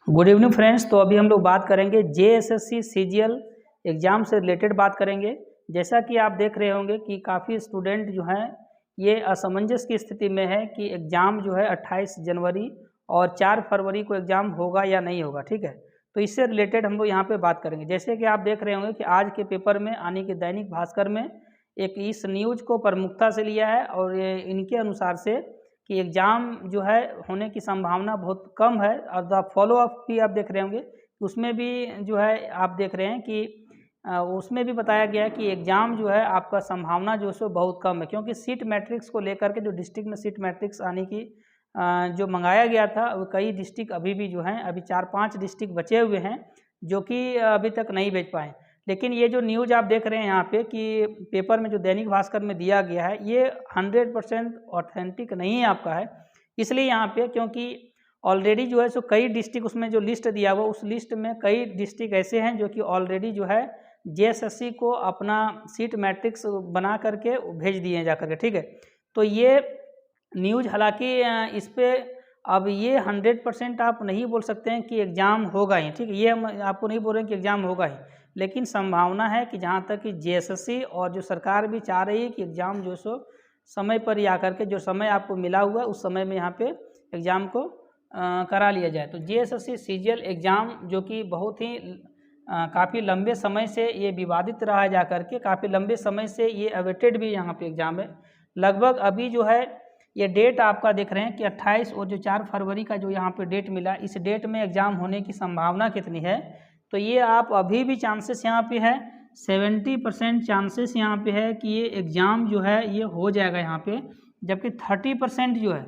Good evening friends. तो अभी हम लोग बात करेंगे जेएसएससी सीजीएल एग्ज़ाम से रिलेटेड बात करेंगे। जैसा कि आप देख रहे होंगे कि काफ़ी स्टूडेंट जो हैं ये असमंजस की स्थिति में है कि एग्ज़ाम जो है 28 जनवरी और 4 फरवरी को एग्ज़ाम होगा या नहीं होगा। ठीक है, तो इससे रिलेटेड हम लोग यहाँ पे बात करेंगे। जैसे कि आप देख रहे होंगे कि आज के पेपर में यानी कि दैनिक भास्कर में एक इस न्यूज़ को प्रमुखता से लिया है और इनके अनुसार से कि एग्ज़ाम जो है होने की संभावना बहुत कम है। और द फॉलो अप भी आप देख रहे होंगे, उसमें भी जो है आप देख रहे हैं कि उसमें भी बताया गया है कि एग्ज़ाम जो है आपका संभावना जो है सो बहुत कम है, क्योंकि सीट मैट्रिक्स को लेकर के जो डिस्ट्रिक्ट में सीट मैट्रिक्स आने की जो मंगाया गया था वो कई डिस्ट्रिक्ट अभी भी जो हैं अभी 4-5 डिस्ट्रिक्ट बचे हुए हैं जो कि अभी तक नहीं भेज पाए। लेकिन ये जो न्यूज़ आप देख रहे हैं यहाँ पे कि पेपर में जो दैनिक भास्कर में दिया गया है ये 100% ऑथेंटिक नहीं आपका है। इसलिए यहाँ पे क्योंकि ऑलरेडी जो है सो कई डिस्ट्रिक्ट उसमें जो लिस्ट दिया हुआ उस लिस्ट में कई डिस्ट्रिक्ट ऐसे हैं जो कि ऑलरेडी जो है जेएसएससी को अपना सीट मैट्रिक्स बना करके भेज दिए हैं जा करके। ठीक है, तो ये न्यूज़ हालांकि इस पर अब ये 100% आप नहीं बोल सकते हैं कि एग्ज़ाम होगा ही। ठीक है, ये हम आपको नहीं बोल रहे हैं कि एग्ज़ाम होगा ही, लेकिन संभावना है कि जहाँ तक कि जेएसएससी और जो सरकार भी चाह रही है कि एग्ज़ाम जो सो समय पर ही आकर के जो समय आपको मिला हुआ है उस समय में यहाँ पे एग्ज़ाम को करा लिया जाए। तो जेएसएससी सीजीएल एग्ज़ाम जो कि बहुत ही काफ़ी लंबे समय से ये विवादित रहा है जा करके, काफ़ी लंबे समय से ये अवेटेड भी यहाँ पे एग्ज़ाम है। लगभग अभी जो है ये डेट आपका देख रहे हैं कि 28 और जो 4 फरवरी का जो यहाँ पे डेट मिला, इस डेट में एग्ज़ाम होने की संभावना कितनी है, तो ये आप अभी भी चांसेस यहाँ पे है 70% चांसेस यहाँ पे है कि ये एग्ज़ाम जो है ये हो जाएगा यहाँ पे, जबकि 30% जो है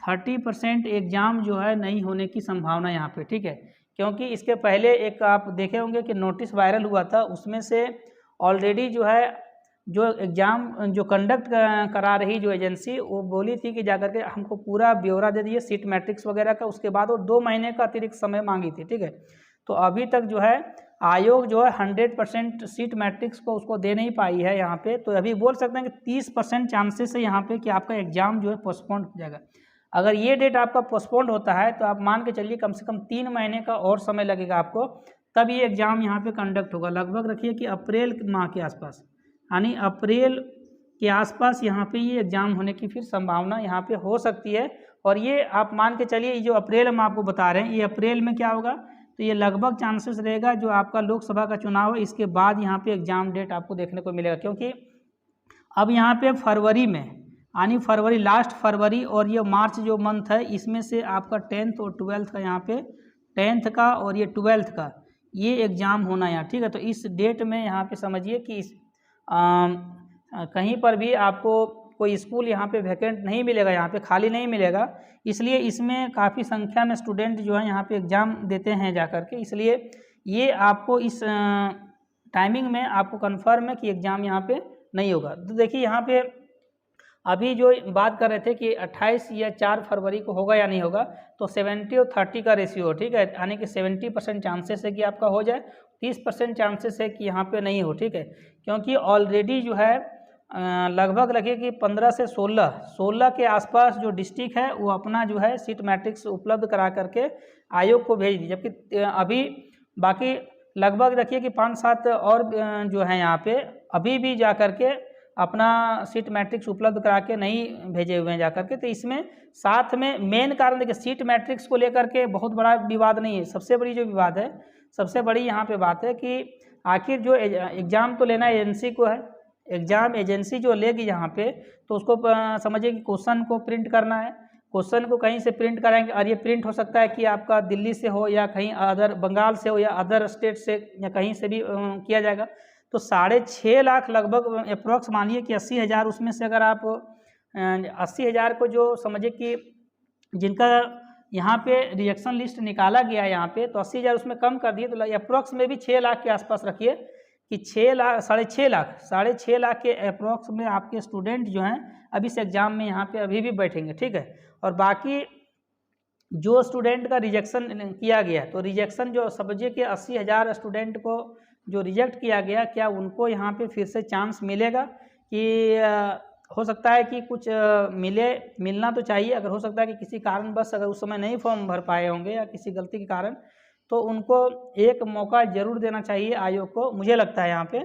30% एग्ज़ाम जो है नहीं होने की संभावना यहाँ पे। ठीक है, क्योंकि इसके पहले एक आप देखे होंगे कि नोटिस वायरल हुआ था, उसमें से ऑलरेडी जो है जो एग्ज़ाम जो कंडक्ट करा रही जो एजेंसी वो बोली थी कि जाकर के हमको पूरा ब्यौरा दे दिए सीट मैट्रिक्स वगैरह का। उसके बाद वो 2 महीने का अतिरिक्त समय मांगी थी। ठीक है, तो अभी तक जो है आयोग जो है 100% सीट मैट्रिक्स को उसको दे नहीं पाई है यहाँ पे। तो अभी बोल सकते हैं कि 30% चांसेस है यहाँ पे कि आपका एग्ज़ाम जो है पोस्टपोन हो जाएगा। अगर ये डेट आपका पोस्टपोन होता है तो आप मान के चलिए कम से कम 3 महीने का और समय लगेगा आपको, तब ये एग्ज़ाम यहाँ पे कंडक्ट होगा। लगभग रखिए कि अप्रैल माह के आसपास, यानी अप्रैल के आसपास यहाँ पे ये एग्ज़ाम होने की फिर संभावना यहाँ पे हो सकती है। और ये आप मान के चलिए जो अप्रैल हम आपको बता रहे हैं, ये अप्रैल में क्या होगा, तो ये लगभग चांसेस रहेगा जो आपका लोकसभा का चुनाव है इसके बाद यहाँ पे एग्ज़ाम डेट आपको देखने को मिलेगा। क्योंकि अब यहाँ पे फरवरी में यानी फरवरी लास्ट फरवरी और ये मार्च जो मंथ है इसमें से आपका 10th और 12th का यहाँ पे 10th का और ये 12th का ये एग्ज़ाम होना है यहाँ। ठीक है, तो इस डेट में यहाँ पे समझिए कि कहीं पर भी आपको कोई स्कूल यहाँ पे वैकेंट नहीं मिलेगा, यहाँ पे खाली नहीं मिलेगा। इसलिए इसमें काफ़ी संख्या में स्टूडेंट जो है यहाँ पे एग्ज़ाम देते हैं जा कर के। इसलिए ये आपको इस टाइमिंग में आपको कंफर्म है कि एग्ज़ाम यहाँ पे नहीं होगा। तो देखिए यहाँ पे अभी जो बात कर रहे थे कि 28 या 4 फरवरी को होगा या नहीं होगा, तो 70 और 30 का रेशियो। ठीक है, यानी कि 70% चांसेस है कि आपका हो जाए, 30% चांसेस है कि यहाँ पे नहीं हो। ठीक है, क्योंकि ऑलरेडी जो है लगभग लगे कि 15 से 16 के आसपास जो डिस्ट्रिक्ट है वो अपना जो है सीट मैट्रिक्स उपलब्ध करा करके आयोग को भेज दी, जबकि अभी बाकी लगभग रखिए कि 5-7 और जो है यहाँ पे अभी भी जा कर के अपना सीट मैट्रिक्स उपलब्ध करा के नहीं भेजे हुए हैं जा कर के। तो इसमें साथ में मेन कारण देखिए सीट मैट्रिक्स को लेकर के बहुत बड़ा विवाद नहीं है। सबसे बड़ी जो विवाद है, सबसे बड़ी यहाँ पे बात है कि आखिर जो एग्ज़ाम तो लेना एजेंसी को है, एग्ज़ाम एजेंसी जो लेगी यहाँ पे तो उसको समझिए कि क्वेश्चन को प्रिंट करना है, क्वेश्चन को कहीं से प्रिंट कराएंगे और ये प्रिंट हो सकता है कि आपका दिल्ली से हो या कहीं अदर बंगाल से हो या अदर स्टेट से या कहीं से भी किया जाएगा। तो 6.5 लाख लगभग अप्रॉक्स मानिए कि 80,000, उसमें से अगर आप 80,000 को जो समझिए कि जिनका यहाँ पे रिजेक्शन लिस्ट निकाला गया है यहाँ पे, तो 80,000 उसमें कम कर दिए तो अप्रॉक्स में भी 6 लाख के आसपास रखिए कि 6.5 लाख के अप्रॉक्स में आपके स्टूडेंट जो हैं अभी इस एग्ज़ाम में यहाँ पे अभी भी बैठेंगे। ठीक है, और बाकी जो स्टूडेंट का रिजेक्शन किया गया, तो रिजेक्शन जो समझिए कि 80,000 स्टूडेंट को जो रिजेक्ट किया गया, क्या उनको यहाँ पे फिर से चांस मिलेगा कि हो सकता है कि कुछ मिलना तो चाहिए, अगर हो सकता है कि किसी कारणवश अगर उस समय नहीं फॉर्म भर पाए होंगे या किसी गलती के कारण, तो उनको एक मौका ज़रूर देना चाहिए आयोग को, मुझे लगता है यहाँ पे।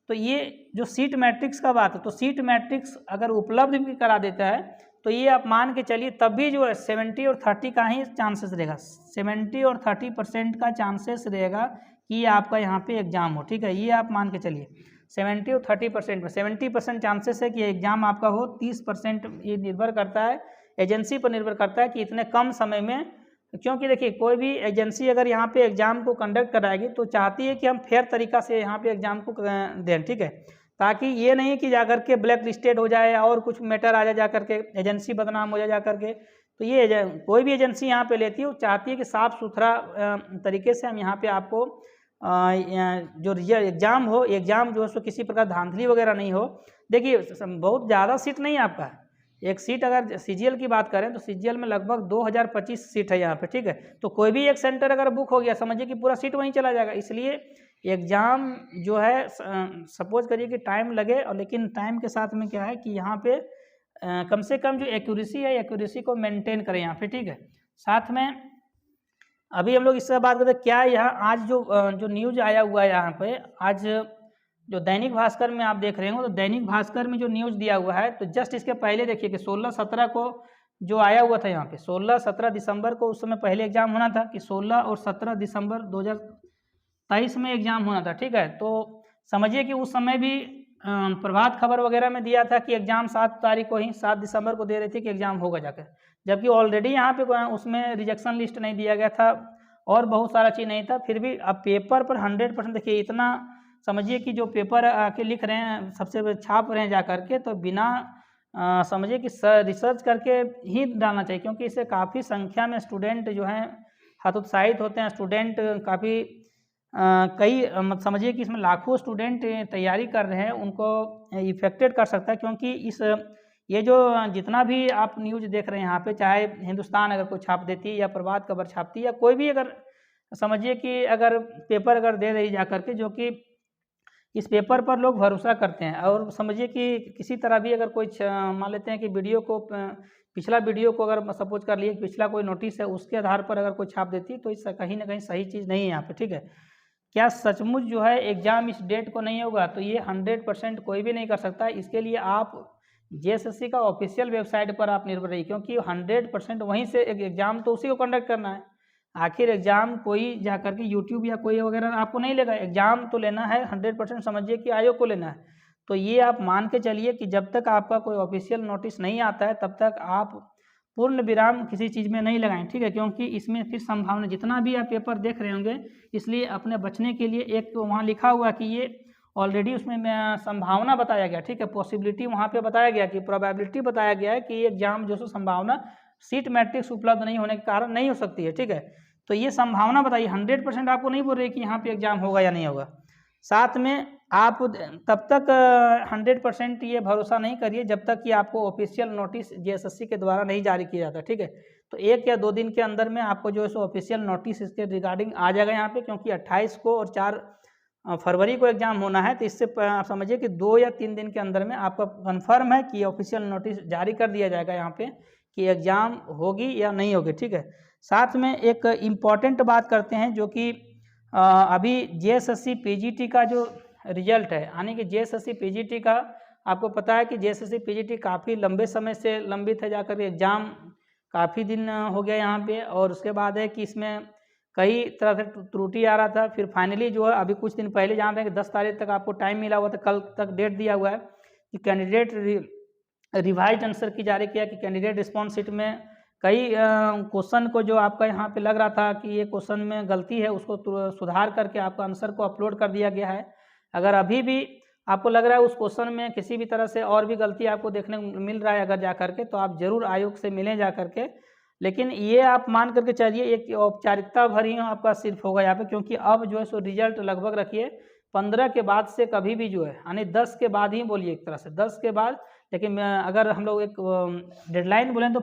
तो ये जो सीट मैट्रिक्स का बात है, तो सीट मैट्रिक्स अगर उपलब्ध भी करा देता है तो ये आप मान के चलिए तब भी जो है 70 और 30 का ही चांसेस रहेगा, 70 और 30% का चांसेस रहेगा कि आपका यहाँ पे एग्ज़ाम हो, ठीक है। ये आप मान के चलिए 70 और 30% में 70% चांसेस है कि एग्ज़ाम आपका हो, 30% ये निर्भर करता है एजेंसी पर, निर्भर करता है कि इतने कम समय में, क्योंकि देखिए कोई भी एजेंसी अगर यहाँ पे एग्ज़ाम को कंडक्ट कराएगी तो चाहती है कि हम फेयर तरीका से यहाँ पे एग्ज़ाम को दें, ठीक है, ताकि ये नहीं कि जाकर के ब्लैक लिस्टेड हो जाए और कुछ मैटर आ जाए जा करके एजेंसी बदनाम हो जाए जा करके। तो ये कोई भी एजेंसी यहाँ पे लेती है वो चाहती है कि साफ़ सुथरा तरीके से हम यहाँ पे आपको जो एग्ज़ाम हो, एग्ज़ाम जो है सो किसी प्रकार धांधली वगैरह नहीं हो। देखिए बहुत ज़्यादा सीट नहीं है आपका, एक सीट अगर सीजीएल की बात करें तो सीजीएल में लगभग 2025 सीट है यहाँ पे, ठीक है। तो कोई भी एक सेंटर अगर बुक हो गया समझिए कि पूरा सीट वहीं चला जाएगा। इसलिए एग्ज़ाम जो है सपोज करिए कि टाइम लगे, और लेकिन टाइम के साथ में क्या है कि यहाँ पे कम से कम जो एक्यूरेसी है, एक्यूरेसी को मेंटेन करें यहाँ पे, ठीक है। साथ में अभी हम लोग इससे बात करते हैं क्या यहाँ आज जो न्यूज़ आया हुआ है यहाँ पे, आज जो दैनिक भास्कर में आप देख रहे हो, तो दैनिक भास्कर में जो न्यूज़ दिया हुआ है, तो जस्ट इसके पहले देखिए कि 16-17 को जो आया हुआ था यहाँ पे, 16-17 दिसंबर को उस समय पहले एग्ज़ाम होना था कि 16 और 17 दिसंबर 2023 में एग्ज़ाम होना था, ठीक है। तो समझिए कि उस समय भी प्रभात खबर वगैरह में दिया था कि एग्ज़ाम 7 तारीख को ही, 7 दिसंबर को दे रही थी कि एग्ज़ाम होगा जाकर, जबकि ऑलरेडी यहाँ पे उसमें रिजेक्शन लिस्ट नहीं दिया गया था और बहुत सारा चीज़ नहीं था। फिर भी अब पेपर पर 100% देखिए, इतना समझिए कि जो पेपर आके लिख रहे हैं, सबसे छाप रहे हैं जा करके, तो बिना समझिए कि रिसर्च करके ही डालना चाहिए, क्योंकि इससे काफ़ी संख्या में स्टूडेंट जो हैं हतोत्साहित होते हैं। स्टूडेंट काफ़ी कई समझिए कि इसमें लाखों स्टूडेंट तैयारी कर रहे हैं, उनको इफेक्टेड कर सकता है, क्योंकि ये जो जितना भी आप न्यूज़ देख रहे हैं यहाँ पे, चाहे हिंदुस्तान अगर कोई छाप देती है या प्रभात खबर छापती है या कोई भी अगर समझिए कि अगर पेपर अगर दे रही जा करके, जो कि इस पेपर पर लोग भरोसा करते हैं, और समझिए कि किसी तरह भी अगर कोई मान लेते हैं कि वीडियो को, पिछला वीडियो को अगर सपोज कर लिए पिछला कोई नोटिस है उसके आधार पर अगर कोई छाप देती है, तो इससे कहीं ना कहीं सही चीज़ नहीं है यहाँ पे, ठीक है। क्या सचमुच जो है एग्ज़ाम इस डेट को नहीं होगा, तो ये 100% कोई भी नहीं कर सकता। इसके लिए आप जेएसएससी का ऑफिशियल वेबसाइट पर आप निर्भर रहिए, क्योंकि 100% वहीं से एग्ज़ाम तो उसी को कंडक्ट करना है। आखिर एग्ज़ाम कोई जा कर के यूट्यूब या कोई वगैरह आपको नहीं लेगा, एग्ज़ाम तो लेना है 100% समझिए कि आयोग को लेना है। तो ये आप मान के चलिए कि जब तक आपका कोई ऑफिशियल नोटिस नहीं आता है तब तक आप पूर्ण विराम किसी चीज़ में नहीं लगाएं, ठीक है, क्योंकि इसमें फिर संभावना, जितना भी आप पेपर देख रहे होंगे, इसलिए अपने बचने के लिए एक तो वहाँ लिखा हुआ कि ये ऑलरेडी उसमें संभावना बताया गया, ठीक है, पॉसिबिलिटी वहाँ पे बताया गया कि प्रोबेबिलिटी बताया गया है कि ये एग्ज़ाम जो सो संभावना सीट मैट्रिक्स उपलब्ध नहीं होने के कारण नहीं हो सकती है, ठीक है। तो ये संभावना बताइए, 100% आपको नहीं बोल रही कि यहाँ पे एग्ज़ाम होगा या नहीं होगा। साथ में आप तब तक 100% ये भरोसा नहीं करिए जब तक कि आपको ऑफिशियल नोटिस जेएसएससी के द्वारा नहीं जारी किया जाता, ठीक है। तो 1 या 2 दिन के अंदर में आपको जो है सो ऑफिशियल नोटिस इसके रिगार्डिंग आ जाएगा यहाँ पे, क्योंकि 28 को और 4 फरवरी को एग्ज़ाम होना है। तो इससे आप समझिए कि 2 या 3 दिन के अंदर में आपका कन्फर्म है कि ऑफिशियल नोटिस जारी कर दिया जाएगा यहाँ पे कि एग्ज़ाम होगी या नहीं होगी, ठीक है। साथ में एक इम्पॉर्टेंट बात करते हैं, जो कि अभी जेएसएससी पीजीटी का जो रिजल्ट है, यानी कि जेएसएससी पीजीटी का आपको पता है कि जेएसएससी पीजीटी काफ़ी लंबे समय से लंबित है, जाकर एग्ज़ाम काफ़ी दिन हो गया यहाँ पे, और उसके बाद है कि इसमें कई तरह से त्रुटि आ रहा था। फिर फाइनली जो है अभी कुछ दिन पहले जान रहे हैं कि 10 तारीख तक आपको टाइम मिला हुआ था, कल तक डेट दिया हुआ है कि कैंडिडेट रिवाइज आंसर की जारी किया कि कैंडिडेट रिस्पॉन्स शीट में कई क्वेश्चन को जो आपका यहाँ पे लग रहा था कि ये क्वेश्चन में गलती है, उसको सुधार करके आपका आंसर को अपलोड कर दिया गया है। अगर अभी भी आपको लग रहा है उस क्वेश्चन में किसी भी तरह से और भी गलती आपको देखने को मिल रहा है अगर जा करके, तो आप ज़रूर आयोग से मिलें जा करके। लेकिन ये आप मान करके चलिए एक औपचारिकता भर ही आपका सिर्फ होगा यहाँ पे, क्योंकि अब जो है सो रिजल्ट लगभग रखिए 15 के बाद से कभी भी जो है, यानी 10 के बाद ही बोलिए एक तरह से 10 के बाद, लेकिन अगर हम लोग एक डेडलाइन बोलें तो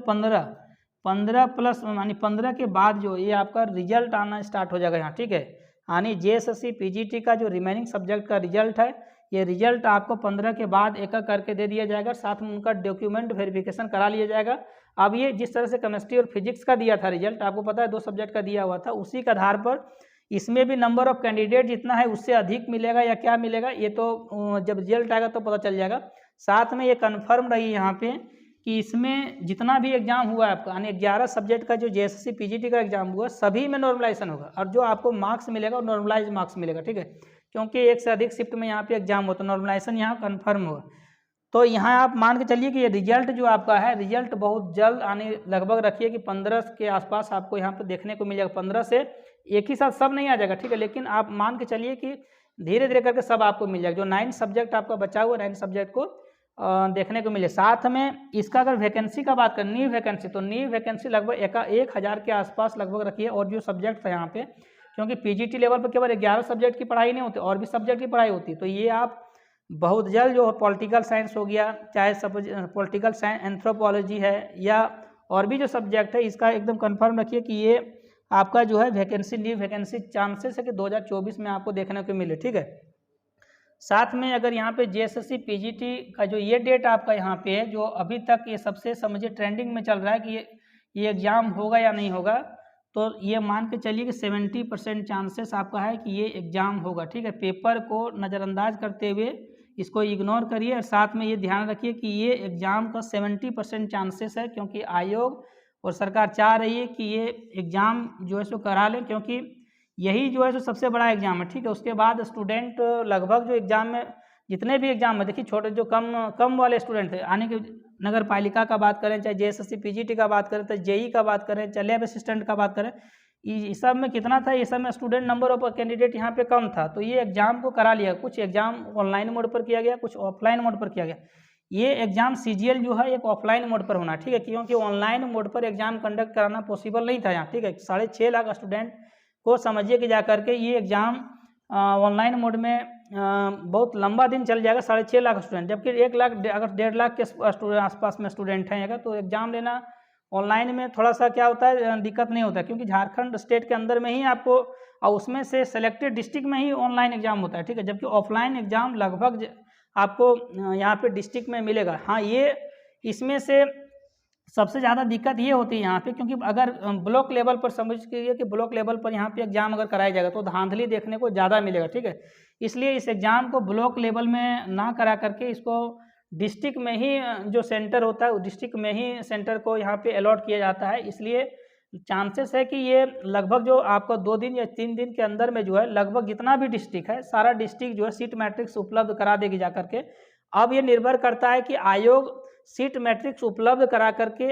15 प्लस यानी 15 के बाद जो ये आपका रिजल्ट आना स्टार्ट हो जाएगा यहाँ, ठीक है। यानी जेएसएससी पीजीटी का जो रिमेनिंग सब्जेक्ट का रिजल्ट है ये रिजल्ट आपको 15 के बाद एक एक करके दे दिया जाएगा, साथ में उनका डॉक्यूमेंट वेरिफिकेशन करा लिया जाएगा। अब ये जिस तरह से केमिस्ट्री और फिजिक्स का दिया था रिजल्ट, आपको पता है 2 सब्जेक्ट का दिया हुआ था, उसी के आधार पर इसमें भी नंबर ऑफ कैंडिडेट जितना है उससे अधिक मिलेगा या क्या मिलेगा, ये तो जब रिजल्ट आएगा तो पता चल जाएगा। साथ में ये कन्फर्म रही यहाँ पे कि इसमें जितना भी एग्जाम हुआ है आपका, यानी 11 सब्जेक्ट का जो जेएसएससी पीजीटी का एग्जाम हुआ, सभी में नॉर्मलाइजेशन होगा और जो आपको मार्क्स मिलेगा वो नॉर्मलाइज मार्क्स मिलेगा, ठीक है, क्योंकि एक से अधिक शिफ्ट में यहाँ पे एग्जाम हो तो नॉर्मलाइजेशन यहाँ कन्फर्म होगा। तो यहाँ आप मान के चलिए कि ये रिजल्ट जो आपका है, रिजल्ट बहुत जल्द आने लगभग रखिए कि 15 के आसपास आपको यहाँ पे देखने को मिलेगा। 15 से एक ही साथ सब नहीं आ जाएगा, ठीक है, लेकिन आप मान के चलिए कि धीरे धीरे करके सब आपको मिल जाएगा। जो 9 सब्जेक्ट आपका बचा हुआ 9 सब्जेक्ट को देखने को मिले। साथ में इसका अगर वैकेंसी का बात करें, न्यू वैकेंसी, तो न्यू वैकेंसी लगभग 1000 के आसपास लगभग रखिए। और जो सब्जेक्ट था यहाँ पे, क्योंकि पीजीटी लेवल पर केवल 11 सब्जेक्ट की पढ़ाई नहीं होती, और भी सब्जेक्ट की पढ़ाई होती है, तो ये आप बहुत जल्द जो पॉलिटिकल साइंस हो गया, चाहे सब पॉलिटिकल साइंस एंथ्रोपोलॉजी है या और भी जो सब्जेक्ट है, इसका एकदम कंफर्म रखिए कि ये आपका जो है वैकेंसी, न्यू वैकेंसी चांसेस है कि 2024 में आपको देखने को मिले, ठीक है। साथ में अगर यहाँ पे जेएसएससी पीजीटी का जो ये डेट आपका यहाँ पे है, जो अभी तक ये सबसे समझिए ट्रेंडिंग में चल रहा है कि ये एग्ज़ाम होगा या नहीं होगा, तो ये मान के चलिए कि 70% चांसेस आपका है कि ये एग्ज़ाम होगा, ठीक है। पेपर को नज़रअंदाज करते हुए इसको इग्नोर करिए, और साथ में ये ध्यान रखिए कि ये एग्ज़ाम का 70% चांसेस है, क्योंकि आयोग और सरकार चाह रही है कि ये एग्ज़ाम जो है सो करा लें, क्योंकि यही जो है सो सबसे बड़ा एग्ज़ाम है, ठीक है। उसके बाद स्टूडेंट लगभग जो एग्ज़ाम में जितने भी एग्ज़ाम है, देखिए छोटे जो कम वाले स्टूडेंट थे, यानी कि नगर पालिका का बात करें, चाहे जेएसएससी पीजीटी का बात करें, चाहे जेई का बात करें, चाहे लैब असिस्टेंट का बात करें, इस सब में कितना था, इस सब में स्टूडेंट नंबर ऑफ कैंडिडेट यहाँ पे कम था, तो ये एग्ज़ाम को करा लिया। कुछ एग्ज़ाम ऑनलाइन मोड पर किया गया, कुछ ऑफलाइन मोड पर किया गया। ये एग्ज़ाम सीजीएल जो है एक ऑफलाइन मोड पर होना, ठीक है, क्योंकि ऑनलाइन मोड पर एग्ज़ाम कंडक्ट कराना पॉसिबल नहीं था यहाँ, ठीक है। 6.5 लाख स्टूडेंट को समझिए कि जा करके ये एग्ज़ाम ऑनलाइन मोड में बहुत लंबा दिन चल जाएगा, 6.5 लाख स्टूडेंट, जबकि 1 लाख अगर 1.5 लाख के आसपास में स्टूडेंट हैं अगर, तो एग्ज़ाम लेना ऑनलाइन में थोड़ा सा क्या होता है, दिक्कत नहीं होता है, क्योंकि झारखंड स्टेट के अंदर में ही आपको और उसमें से सेलेक्टेड डिस्ट्रिक्ट में ही ऑनलाइन एग्ज़ाम होता है, ठीक है, जबकि ऑफलाइन एग्ज़ाम लगभग आपको यहाँ पे डिस्ट्रिक्ट में मिलेगा। हाँ, ये इसमें से सबसे ज़्यादा दिक्कत ये होती है यहाँ पे, क्योंकि अगर ब्लॉक लेवल पर समझ कीजिए कि ब्लॉक लेवल पर यहाँ पे एग्ज़ाम अगर कराया जाएगा तो धांधली देखने को ज़्यादा मिलेगा, ठीक है। इसलिए इस एग्ज़ाम को ब्लॉक लेवल में ना करा करके इसको डिस्ट्रिक्ट में ही जो सेंटर होता है, डिस्ट्रिक्ट में ही सेंटर को यहाँ पे अलॉट किया जाता है। इसलिए चांसेस है कि ये लगभग जो आपको 2 दिन या 3 दिन के अंदर में जो है लगभग जितना भी डिस्ट्रिक्ट है, सारा डिस्ट्रिक्ट जो है सीट मैट्रिक्स उपलब्ध करा देगी जा करके। अब ये निर्भर करता है कि आयोग सीट मैट्रिक्स उपलब्ध करा करके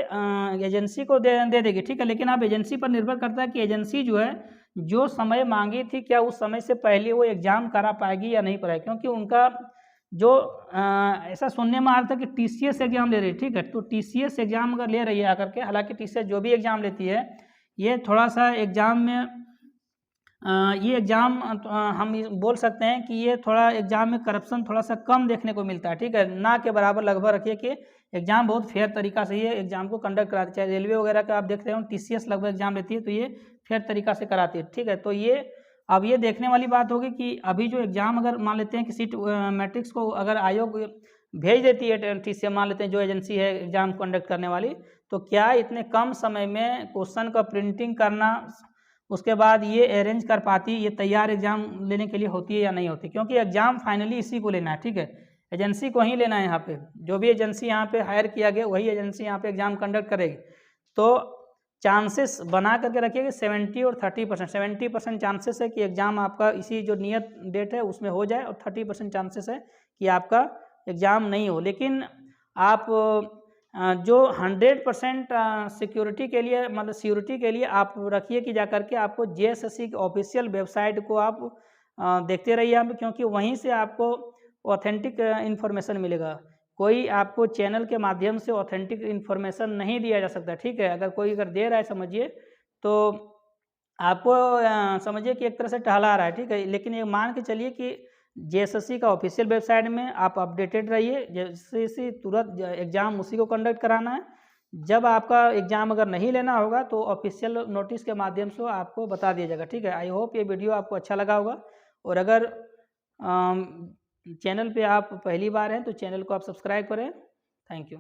एजेंसी को दे देगी, ठीक है, लेकिन अब एजेंसी पर निर्भर करता है कि एजेंसी जो है जो समय मांगी थी, क्या उस समय से पहले वो एग्ज़ाम करा पाएगी या नहीं पाएगी, क्योंकि उनका जो ऐसा सुनने में आ रहा था कि टीसीएस एग्ज़ाम ले रही है, ठीक है, तो टीसीएस एग्ज़ाम अगर ले रही है आकर के, हालांकि टीसीएस जो भी एग्ज़ाम लेती है, ये थोड़ा सा एग्ज़ाम में ये एग्ज़ाम हम बोल सकते हैं कि ये थोड़ा एग्ज़ाम में करप्शन थोड़ा सा कम देखने को मिलता है, ठीक है, ना के बराबर लगभग रखिए कि एग्ज़ाम बहुत फेयर तरीका से ये एग्ज़ाम को कंडक्ट कराती है। चाहे रेलवे वगैरह का आप देख रहे हो टीसीएस लगभग एग्ज़ाम लेती है, तो ये फेयर तरीका से कराती है, ठीक है। तो ये अब ये देखने वाली बात होगी कि अभी जो एग्ज़ाम अगर मान लेते हैं कि सीट मैट्रिक्स को अगर आयोग भेज देती है टीसीएस, मान लेते हैं जो एजेंसी है एग्ज़ाम कंडक्ट करने वाली, तो क्या इतने कम समय में क्वेश्चन का प्रिंटिंग करना, उसके बाद ये अरेंज कर पाती, ये तैयार एग्ज़ाम लेने के लिए होती है या नहीं होती, क्योंकि एग्ज़ाम फाइनली इसी को लेना है, ठीक है, एजेंसी को ही लेना है। यहाँ पे जो भी एजेंसी यहाँ पे हायर किया गया वही एजेंसी यहाँ पे एग्ज़ाम कंडक्ट करेगी। तो चांसेस बना करके रखिए कि 70 और 30%, 70% चांसेस है कि एग्ज़ाम आपका इसी जो नियत डेट है उसमें हो जाए, और 30% चांसेस है कि आपका एग्ज़ाम नहीं हो। लेकिन आप जो 100% सिक्योरिटी के लिए, मतलब सिक्योरिटी के लिए आप रखिए कि जा करके आपको जेएसएससी की ऑफिशियल वेबसाइट को आप देखते रहिए यहाँ पे, क्योंकि वहीं से आपको ऑथेंटिक इन्फॉर्मेशन मिलेगा। कोई आपको चैनल के माध्यम से ऑथेंटिक इन्फॉर्मेशन नहीं दिया जा सकता, ठीक है। अगर कोई दे रहा है समझिए तो आपको समझिए कि एक तरह से टहला रहा है, ठीक है, लेकिन ये मान के चलिए कि जेएसएससी का ऑफिशियल वेबसाइट में आप अपडेटेड रहिए। जैसे तुरंत एग्ज़ाम उसी को कंडक्ट कराना है। जब आपका एग्ज़ाम अगर नहीं लेना होगा तो ऑफिशियल नोटिस के माध्यम से आपको बता दिया जाएगा, ठीक है। आई होप ये वीडियो आपको अच्छा लगा होगा, और अगर चैनल पे आप पहली बार हैं तो चैनल को आप सब्सक्राइब करें। Thank you.